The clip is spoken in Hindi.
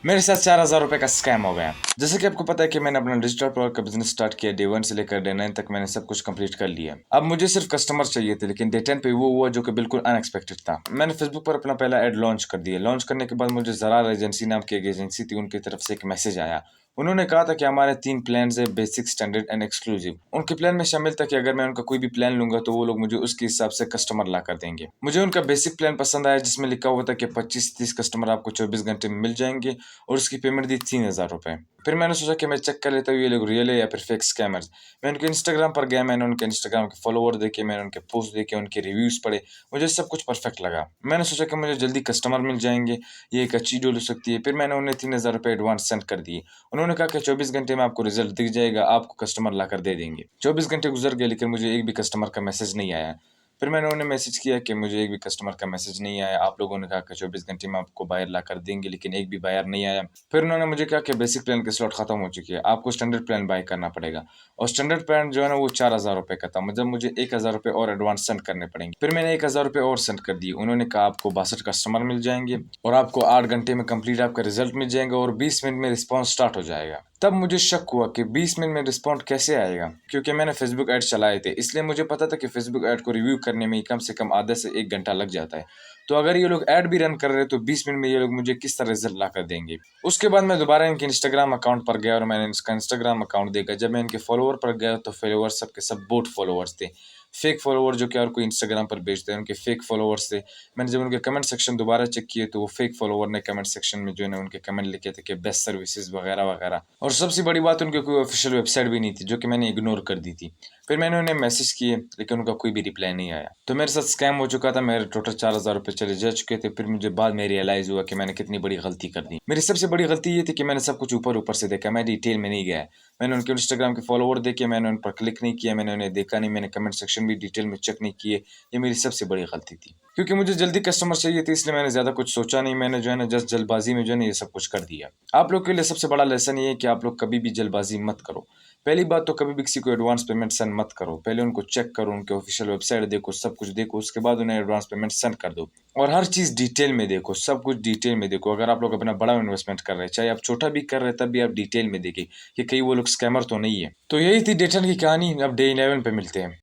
मेरे साथ 4,000 रुपये का स्कैम हो गया। जैसे कि आपको पता है कि मैंने अपना डिजिटल प्रोडक्ट का बिजनेस स्टार्ट किया। डे 1 से लेकर डे 9 तक मैंने सब कुछ कंप्लीट कर लिया। अब मुझे सिर्फ कस्टमर चाहिए थे, लेकिन डे 10 पे वो हुआ जो कि बिल्कुल अनएक्सपेक्टेड था। मैंने फेसबुक पर अपना पहला एड लॉन्च कर दिया। लॉन्च करने के बाद मुझे ज़रार एजेंसी नाम की एक एजेंसी थी, उनकी तरफ से एक मैसेज आया। उन्होंने कहा था कि हमारे 3 प्लान है, बेसिक, स्टैंडर्ड एंड एक्सक्लूसिव। उनके प्लान में शामिल था कि अगर मैं उनका कोई भी प्लान लूंगा तो वो लोग मुझे उसके हिसाब से कस्टमर ला कर देंगे। मुझे उनका बेसिक प्लान पसंद आया, जिसमें लिखा हुआ था कि 25 से 30 कस्टमर आपको 24 घंटे में मिल जाएंगे, और उसकी पेमेंट दी 3,000 रुपये। फिर मैंने सोचा कि मैं चेक कर लेता हूँ ये लोग रियल है या फिर फेक स्कैमर्स। मैं उनके इंस्टाग्राम पर गया, मैंने उनके इंस्टाग्राम के फॉलोवर देखे, मैंने उनके पोस्ट देखे, उनके रिव्यूज पढ़े। मुझे सब कुछ परफेक्ट लगा। मैंने सोचा कि मुझे जल्दी कस्टमर मिल जाएंगे, ये एक अच्छी डील हो सकती है। फिर मैंने उन्हें 3,000 रुपये एडवांस सेंड कर दिए। उन्होंने कहा कि 24 घंटे में आपको रिजल्ट दिख जाएगा, आपको कस्टमर ला कर दे देंगे। 24 घंटे गुजर गए, लेकिन मुझे एक भी कस्टमर का मैसेज नहीं आया। फिर मैंने उन्हें मैसेज किया कि मुझे एक भी कस्टमर का मैसेज नहीं आया। आप लोगों ने कहा कि 24 घंटे में आपको बायर ला कर देंगे, लेकिन एक भी बायर नहीं आया। फिर उन्होंने मुझे कहा कि बेसिक प्लान की स्लॉट खत्म हो चुकी है, आपको स्टैंडर्ड प्लान बाय करना पड़ेगा। और स्टैंडर्ड प्लान जो है ना, वो 4,000 रुपये का था। मतलब मुझे 1,000 रुपये और एडवांस सेंड करने पड़ेंगे। फिर मैंने 1,000 रुपये और सेंड कर दिए। उन्होंने कहा आपको 62 कस्टमर मिल जाएंगे, और आपको 8 घंटे में कंप्लीट आपका रिजल्ट मिल जाएगा, और 20 मिनट में रिस्पॉन्स स्टार्ट हो जाएगा। तब मुझे शक हुआ कि 20 मिनट में रिस्पॉन्ड कैसे आएगा, क्योंकि मैंने फेसबुक ऐड चलाए थे, इसलिए मुझे पता था कि फेसबुक ऐड को रिव्यू करने में कम से कम आधा से 1 घंटा लग जाता है। तो अगर ये लोग ऐड भी रन कर रहे हैं तो 20 मिनट में ये लोग मुझे किस तरह रिजल्ट ला कर देंगे। उसके बाद मैं दोबारा इनके इंस्टाग्राम अकाउंट पर गया और मैंने इसका इंस्टाग्राम अकाउंट देखा। जब मैं इनके फॉलोवर पर गया तो फॉलोअर्स सबके सब बोट फॉलोअर्स थे, फेक फॉलोवर जो कि और कोई इंस्टाग्राम पर बेचते हैं, उनके फेक फॉलोअर्स थे। मैंने जब उनके कमेंट सेक्शन दोबारा चेक किए तो वो फेक फॉलोवर ने कमेंट सेक्शन में जो है ना उनके कमेंट लिखे थे कि बेस्ट सर्विसेज वगैरह वगैरह। और सबसे बड़ी बात, उनकी कोई ऑफिशियल वेबसाइट भी नहीं थी, जो कि मैंने इग्नोर कर दी थी। फिर मैंने उन्हें मैसेज किए, लेकिन उनका कोई भी रिप्लाई नहीं आया। तो मेरे साथ स्कैम हो चुका था। मेरे टोटल 4,000 रुपये चले जा चुके थे। फिर मुझे बाद में रियलाइज हुआ कि मैंने कितनी बड़ी गलती कर दी। मेरी सबसे बड़ी गलती ये थी कि मैंने सब कुछ ऊपर ऊपर से देखा, मैं डिटेल में नहीं गया। मैंने उनके इंस्टाग्राम के फॉलोवर देखे, मैंने उन पर क्लिक नहीं किया, मैंने उन्हें देखा नहीं, मैंने कमेंट सेक्शन भी डिटेल में चेक नहीं किए। ये मेरी सबसे बड़ी गलती थी, क्योंकि मुझे जल्दी कस्टमर चाहिए थी, इसलिए मैंने ज़्यादा कुछ सोचा नहीं। मैंने जो है ना जस्ट जल्दबाजी में जो है ना ये सब कुछ कर दिया। आप लोग के लिए सबसे बड़ा लेसन ये है कि आप लोग कभी भी जल्दबाजी मत करो। पहली बात तो कभी भी किसी को एडवांस पेमेंट सेंड मत करो। पहले उनको चेक करो, उनके ऑफिशियल वेबसाइट देखो, सब कुछ देखो, उसके बाद उन्हें एडवांस पेमेंट सेंड कर दो। और हर चीज़ डिटेल में देखो, सब कुछ डिटेल में देखो। अगर आप लोग अपना बड़ा इन्वेस्टमेंट कर रहे हैं, चाहे आप छोटा भी कर रहे हैं, तब भी आप डिटेल में देखिए कि कहीं वो लोग स्कैमर तो नहीं है। तो यही थी डेटन की कहानी। अब डे 11 पे मिलते हैं।